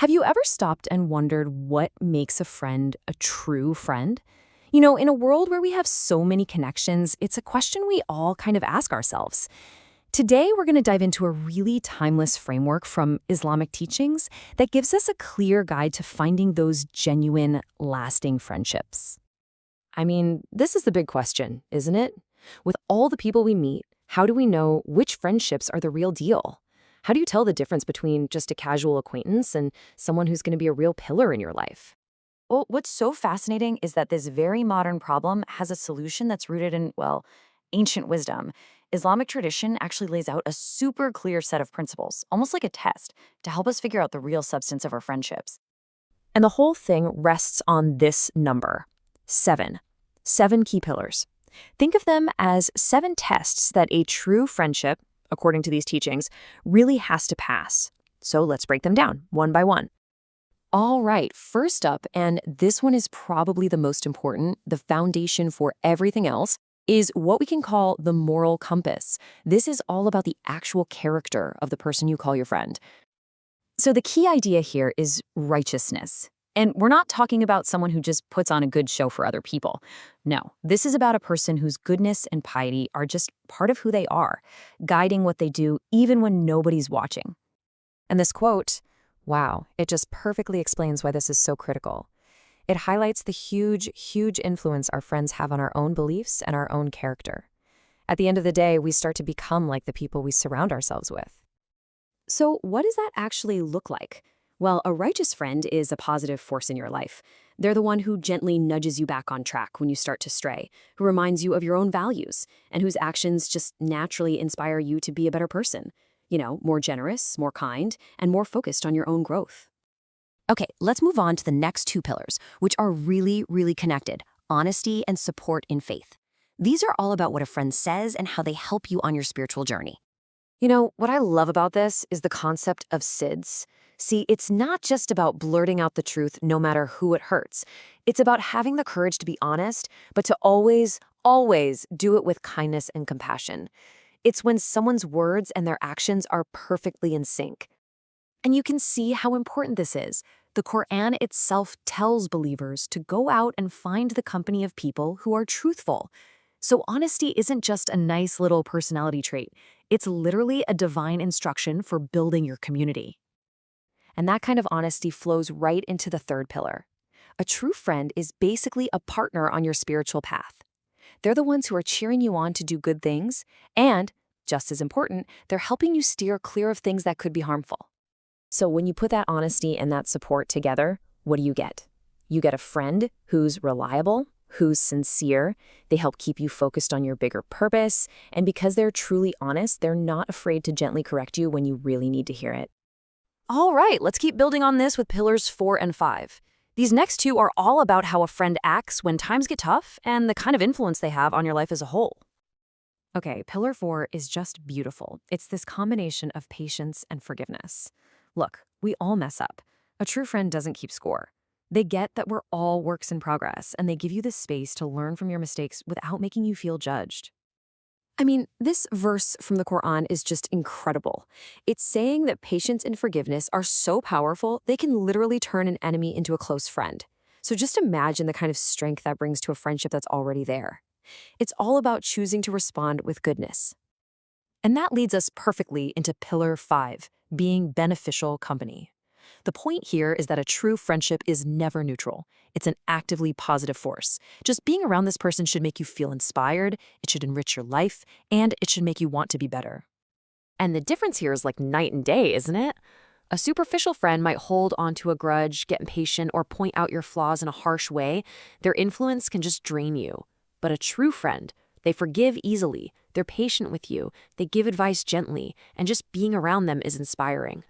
Have you ever stopped and wondered what makes a friend a true friend? In a world where we have so many connections, it's a question we all kind of ask ourselves. Today, we're going to dive into a really timeless framework from Islamic teachings that gives us a clear guide to finding those genuine, lasting friendships. This is the big question, isn't it? With all the people we meet, how do we know which friendships are the real deal? How do you tell the difference between just a casual acquaintance and someone who's going to be a real pillar in your life? Well, what's so fascinating is that this very modern problem has a solution that's rooted in, well, ancient wisdom. Islamic tradition actually lays out a super clear set of principles, almost like a test, to help us figure out the real substance of our friendships. And the whole thing rests on this number, 7. 7 key pillars. Think of them as 7 tests that a true friendship, according to these teachings, really has to pass. So let's break them down one by one. All right, first up, and this one is probably the most important, the foundation for everything else, is what we can call the moral compass. This is all about the actual character of the person you call your friend. So the key idea here is righteousness. And we're not talking about someone who just puts on a good show for other people. No, this is about a person whose goodness and piety are just part of who they are, guiding what they do even when nobody's watching. And this quote, wow, it just perfectly explains why this is so critical. It highlights the huge, huge influence our friends have on our own beliefs and our own character. At the end of the day, we start to become like the people we surround ourselves with. So what does that actually look like? Well, a righteous friend is a positive force in your life. They're the one who gently nudges you back on track when you start to stray, who reminds you of your own values, and whose actions just naturally inspire you to be a better person. More generous, more kind, and more focused on your own growth. Okay, let's move on to the next 2 pillars, which are really, really connected: honesty and support in faith. These are all about what a friend says and how they help you on your spiritual journey. What I love about this is the concept of SIDS. See, it's not just about blurting out the truth no matter who it hurts. It's about having the courage to be honest, but to always, always do it with kindness and compassion. It's when someone's words and their actions are perfectly in sync. And you can see how important this is. The Quran itself tells believers to go out and find the company of people who are truthful. So honesty isn't just a nice little personality trait. It's literally a divine instruction for building your community. And that kind of honesty flows right into the 3rd pillar. A true friend is basically a partner on your spiritual path. They're the ones who are cheering you on to do good things, and, just as important, they're helping you steer clear of things that could be harmful. So when you put that honesty and that support together, what do you get? You get a friend who's reliable, who's sincere, they help keep you focused on your bigger purpose, and because they're truly honest, they're not afraid to gently correct you when you really need to hear it. All right, let's keep building on this with pillars 4 and 5. These next 2 are all about how a friend acts when times get tough and the kind of influence they have on your life as a whole. Okay, pillar 4 is just beautiful. It's this combination of patience and forgiveness. Look, we all mess up. A true friend doesn't keep score. They get that we're all works in progress, and they give you the space to learn from your mistakes without making you feel judged. This verse from the Quran is just incredible. It's saying that patience and forgiveness are so powerful, they can literally turn an enemy into a close friend. So just imagine the kind of strength that brings to a friendship that's already there. It's all about choosing to respond with goodness. And that leads us perfectly into pillar 5, being beneficial company. The point here is that a true friendship is never neutral. It's an actively positive force. Just being around this person should make you feel inspired, it should enrich your life, and it should make you want to be better. And the difference here is like night and day, isn't it? A superficial friend might hold onto a grudge, get impatient, or point out your flaws in a harsh way. Their influence can just drain you. But a true friend, they forgive easily, they're patient with you, they give advice gently, and just being around them is inspiring.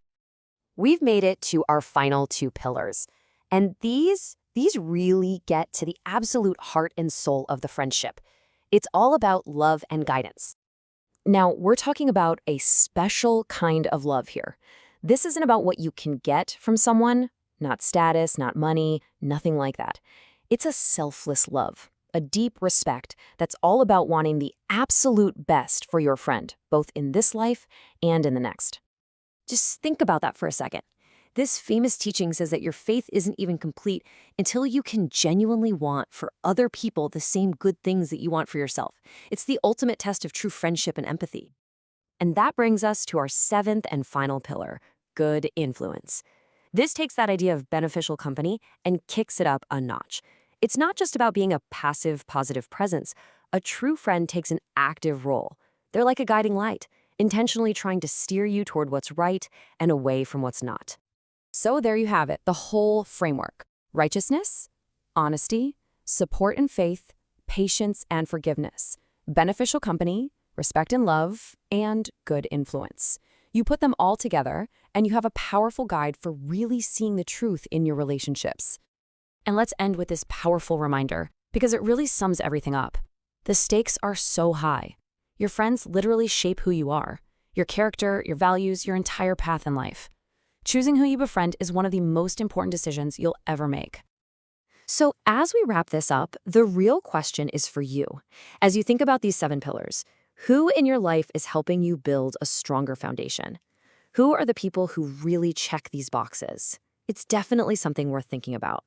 We've made it to our final 2 pillars, and these really get to the absolute heart and soul of the friendship. It's all about love and guidance. Now, we're talking about a special kind of love here. This isn't about what you can get from someone, not status, not money, nothing like that. It's a selfless love, a deep respect that's all about wanting the absolute best for your friend, both in this life and in the next. Just think about that for a second. This famous teaching says that your faith isn't even complete until you can genuinely want for other people the same good things that you want for yourself. It's the ultimate test of true friendship and empathy. And that brings us to our seventh and final pillar, good influence. This takes that idea of beneficial company and kicks it up a notch. It's not just about being a passive, positive presence. A true friend takes an active role. They're like a guiding light, intentionally trying to steer you toward what's right and away from what's not. So there you have it, the whole framework. Righteousness, honesty, support and faith, patience and forgiveness, beneficial company, respect and love, and good influence. You put them all together, and you have a powerful guide for really seeing the truth in your relationships. And let's end with this powerful reminder, because it really sums everything up. The stakes are so high. Your friends literally shape who you are, your character, your values, your entire path in life. Choosing who you befriend is one of the most important decisions you'll ever make. So as we wrap this up, the real question is for you. As you think about these 7 pillars, who in your life is helping you build a stronger foundation? Who are the people who really check these boxes? It's definitely something worth thinking about.